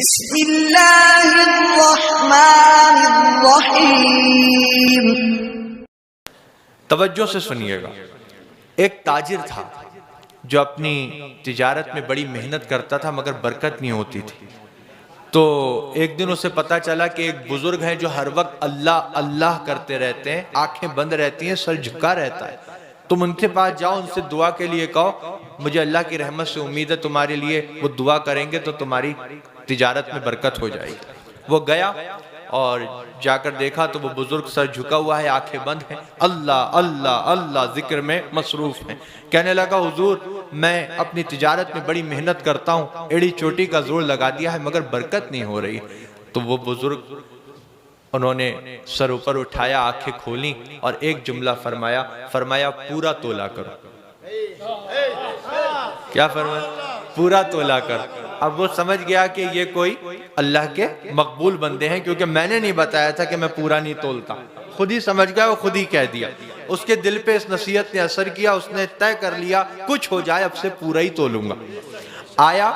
بسم اللہ الرحمن الرحیم۔ توجہ سے سنیے گا۔ ایک تاجر تھا جو اپنی تجارت میں بڑی محنت کرتا تھا مگر برکت نہیں ہوتی تھی۔ تو ایک دن اسے پتا چلا کہ ایک بزرگ ہیں جو ہر وقت اللہ اللہ کرتے رہتے ہیں، آنکھیں بند رہتی ہیں، سر جھکا رہتا ہے۔ تم ان کے پاس جاؤ، ان سے دعا کے لیے کہو مجھے اللہ کی رحمت سے امید ہے تمہارے لیے وہ دعا کریں گے تو تمہاری تجارت میں برکت ہو جائے گی۔ وہ گیا اور جا کر دیکھا تو وہ بزرگ سر جھکا ہوا ہے، آنکھیں بند ہیں، اللہ اللہ اللہ ذکر میں مصروف ہیں۔ کہنے لگا حضور میں اپنی تجارت میں بڑی محنت کرتا ہوں، ایڑی چوٹی کا زور لگا دیا ہے مگر برکت نہیں ہو رہی۔ تو وہ بزرگ انہوں نے سر اوپر اٹھایا، آنکھیں کھولیں اور ایک جملہ فرمایا پورا تولا کرو۔ کیا فرمایا؟ پورا تولا کر۔ اب وہ سمجھ گیا کہ یہ کوئی اللہ کے مقبول بندے ہیں، کیونکہ میں نے نہیں بتایا تھا کہ میں پورا نہیں تولتا، خود ہی سمجھ گیا، وہ خود ہی کہہ دیا۔ اس کے دل پہ اس نصیحت نے اثر کیا، اس نے طے کر لیا کچھ ہو جائے اب سے پورا ہی تولوں گا۔ آیا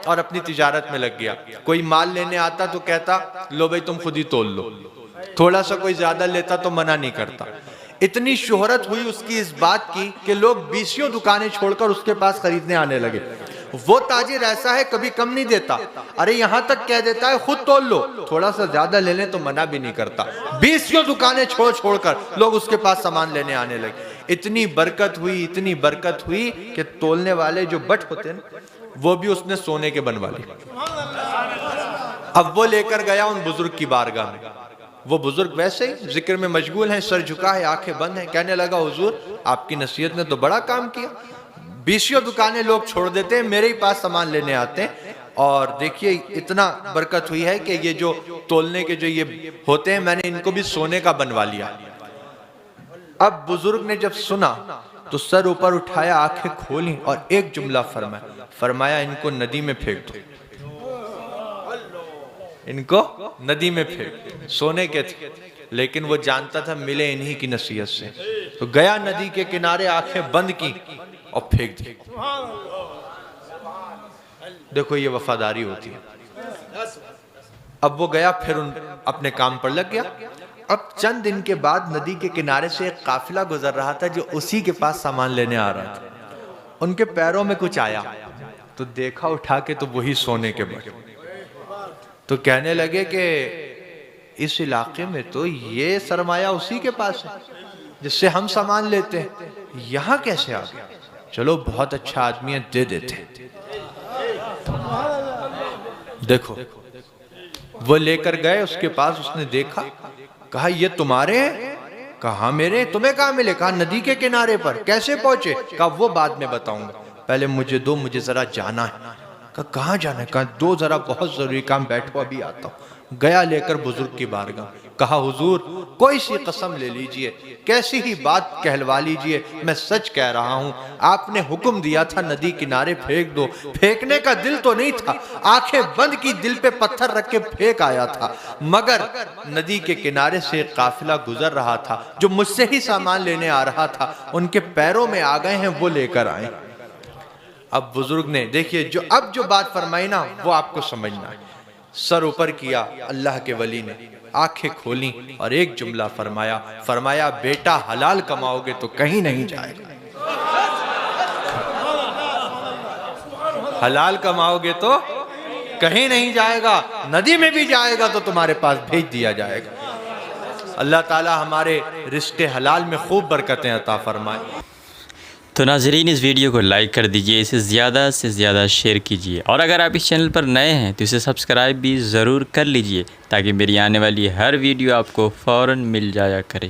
اور اپنی تجارت میں لگ گیا۔ کوئی مال لینے آتا تو کہتا لو بھائی تم خود ہی تول لو، تھوڑا سا کوئی زیادہ لیتا تو منع نہیں کرتا۔ اتنی شہرت ہوئی اس کی اس بات کی کہ لوگ 20 دکانیں چھوڑ کر اس کے پاس خریدنے آنے لگے۔ وہ تاجر ایسا ہے کبھی کم نہیں دیتا، ارے یہاں تک کہہ دیتا ہے خود تول لو، تھوڑا سا زیادہ لے لیں تو منع بھی نہیں کرتا۔ 20 دکانیں چھوڑ کر لوگ اس کے پاس سامان لینے آنے لگے۔ اتنی برکت ہوئی کہ تولنے والے جو بٹ ہوتے ہیں وہ بھی اس نے سونے کے بنوا لیے۔ اب وہ لے کر گیا ان بزرگ کی بارگاہ میں۔ وہ بزرگ ویسے ہی ذکر میں مشغول ہیں، سر جھکا ہے، آنکھیں بند ہیں۔ کہنے لگا حضور آپ کی نصیحت نے تو بڑا کام کیا، 20 دکانیں لوگ چھوڑ دیتے ہیں، میرے ہی پاس سامان لینے آتے ہیں، اور دیکھیے اتنا برکت ہوئی ہے کہ یہ جو تولنے کے جو یہ ہوتے ہیں میں نے ان کو بھی سونے کا بنوا لیا۔ اب بزرگ نے جب سنا تو سر اوپر اٹھایا، آنکھیں کھولیں اور ایک جملہ فرمایا ان کو ندی میں پھینک دو، ان کو ندی میں پھینک۔ سونے کے تھے لیکن وہ جانتا تھا ملے انہی کی نصیحت سے، تو گیا ندی کے کنارے، آنکھیں بند کی اور پھینک دی۔ دیکھو یہ وفاداری ہوتی ہے۔ اب وہ گیا پھر اپنے کام پر لگ گیا۔ اب چند دن کے بعد ندی کے کنارے سے ایک قافلہ گزر رہا تھا جو اسی کے پاس سامان لینے آ رہا تھا۔ ان کے پیروں میں کچھ آیا تو دیکھا اٹھا کے تو وہی سونے کے بٹ۔ تو کہنے لگے کہ اس علاقے میں تو یہ سرمایہ اسی کے پاس ہے جس سے ہم سامان لیتے ہیں، یہاں کیسے آ گیا؟ چلو بہت اچھا آدمی ہے، دے دیتے ہیں۔ دیکھو وہ لے کر گئے اس کے پاس، اس نے دیکھا، کہا یہ تمہارے ہیں؟ کہا میرے، تمہیں کہاں ملے؟ کہا ندی کے کنارے پر۔ کیسے پہنچے؟ کہا وہ بعد میں بتاؤں گا، پہلے مجھے دو، مجھے ذرا جانا ہے۔ کہا کہاں جانا ہے؟ کہا دو ذرا بہت ضروری کام، بیٹھو ابھی آتا ہوں۔ گیا لے کر بزرگ کی بارگاہ، کہا حضور کوئی سی قسم لے لیجئے، کیسی ہی بات کہلوا لیجئے، میں سچ کہہ رہا ہوں، آپ نے حکم دیا تھا ندی کنارے پھینک دو، پھینکنے کا دل تو نہیں تھا، آنکھیں بند کی، دل پہ پتھر رکھ کے پھینک آیا تھا، مگر ندی کے کنارے سے ایک قافلہ گزر رہا تھا جو مجھ سے ہی سامان لینے آ رہا تھا، ان کے پیروں میں آ گئے ہیں، وہ لے کر آئے۔ اب بزرگ نے دیکھیے اب جو بات فرمائی نا وہ آپ کو سمجھنا ہے۔ سر اوپر کیا، اللہ کے ولی نے آنکھیں کھولیں اور ایک جملہ فرمایا بیٹا حلال کماؤ گے تو کہیں نہیں جائے گا، حلال کماؤ گے تو کہیں نہیں جائے گا، ندی میں بھی جائے گا تو تمہارے پاس بھیج دیا جائے گا۔ اللہ تعالی ہمارے رزق حلال میں خوب برکتیں عطا فرمائے۔ تو ناظرین اس ویڈیو کو لائک کر دیجئے، اسے زیادہ سے زیادہ شیئر کیجئے، اور اگر آپ اس چینل پر نئے ہیں تو اسے سبسکرائب بھی ضرور کر لیجئے تاکہ میری آنے والی ہر ویڈیو آپ کو فوراً مل جایا کرے۔